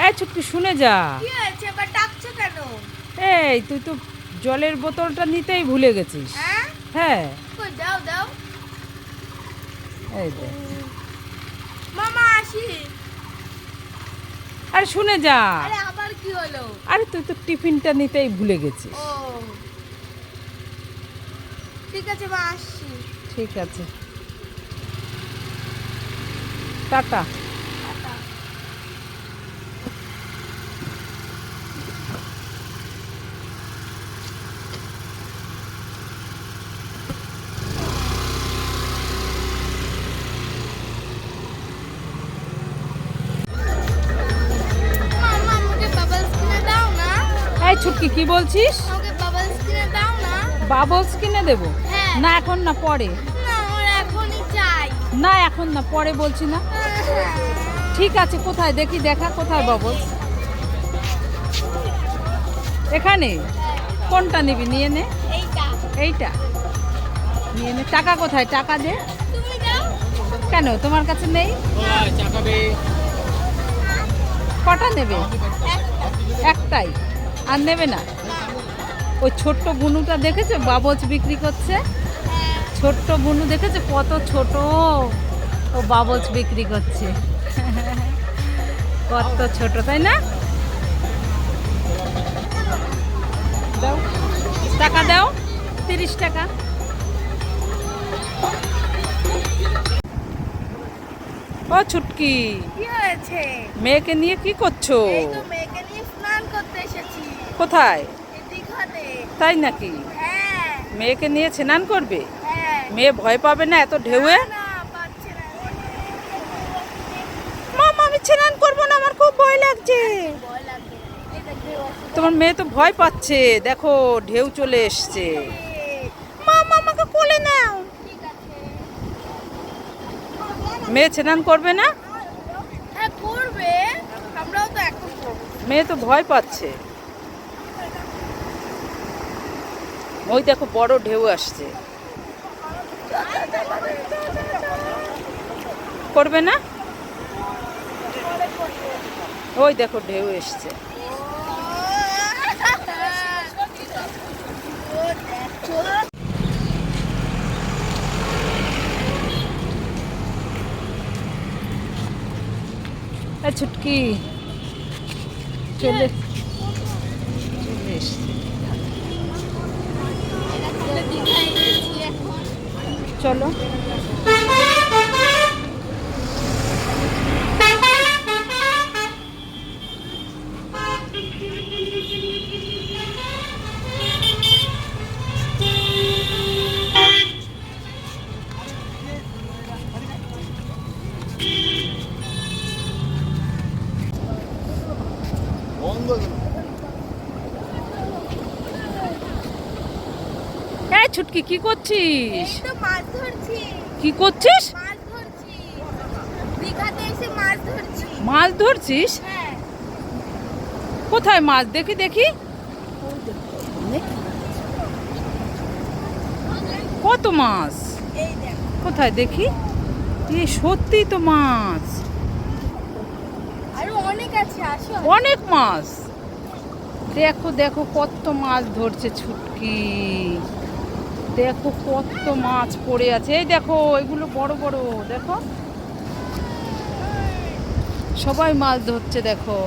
এই ছুটকি শুনে যা। কি হয়েছে এবার ডাকছো কেন? এই তুই তো জলের বোতলটা নিতেই ভুলে গেছিস। হ্যাঁ হ্যাঁ কই দাও দাও। এই দে। মামা আসি। আরে শুনে যা। আরে আবার কি হলো? আরে তুই তো টিফিনটা নিতেই ভুলে গেছিস। ও ঠিক আছে মা আসছি। ঠিক আছে, টাটা। টাটা। মামা আমাকে বাবলস কিনে দাও না। এই ছুটকি কি বলছিস? আমাকে বাবলস কিনে দাও না। বাবলস কিনে দেবো? হ্যাঁ। না এখন না, পরে। না আমার এখনই চাই। না এখন না, পরে বলছি না। ঠিক আছে, কোথায় দেখি, দেখা কোথায় বাবলস। এখানে? কোনটা নিবি, নিয়ে নে। এইটা। এইটা নিয়ে নে। টাকা কোথায়? টাকা দে। তুমি দাও। কেন তোমার কাছে নেই? কটা নেবে? একটাই? আর নেবে না? ওই ছোট্ট বুনুটা দেখেছো বাবলস বিক্রি করছে? ছোট্ট বুনু দেখেছো কত ছোট, ও বাবলস বিক্রি করছে। কত ছোট, তাই না? দাও, টাকা দাও, 30 টাকা। ও ছুটকি, কি হয়েছে? মেয়েকে নিয়ে কি করছো? এই তো মেয়েকে নিয়ে স্নান করতে এসেছি। কোথায়? এই দীঘাতে। তাই নাকি? হ্যাঁ মেয়েকে নিয়ে স্নান করবে? হ্যাঁ। মেয়ে ভয় পাবে না এত ঢেউয়ে? না পাচ্ছে না। মামা আমি স্নান করবো না, আমার খুব ভয় লাগছে। ভয় লাগবে। এই দেখ ঢেউ আসছে। তোমার মেয়ে তো ভয় পাচ্ছে, দেখো ঢেউ চলে এসছে। মামা আমাকে কোলে নাও। ঠিক আছে। মেয়ে স্নান করবে না? হ্যাঁ করবে, আমরাও তো এখন করবো। মেয়ে তো ভয় পাচ্ছে। ওই দেখো বড় ঢেউ আসছে। করবে না? ওই দেখো ঢেউ এসছে। ছুটকি চলে চলে এসছে। চলো। এই ছুটকি কি করছিস? এই তো মাছ ধরছি। কি করছিস? মাছ ধরছি। দীঘাতে এসে মাছ ধরছি। মাছ ধরছিস? হ্যাঁ। কোথায় মাছ? দেখি দেখি। কত মাছ? এই দেখ। কোথায় দেখি? এই সত্যি তো মাছ, আরো অনেক আছে, আসো। অনেক মাছ। দেখো দেখো কত মাছ ধরছে ছুটকি। দেখো কত মাছ পড়ে আছে। এই দেখো এগুলো বড় বড়, দেখো সবাই মাছ ধরছে দেখো।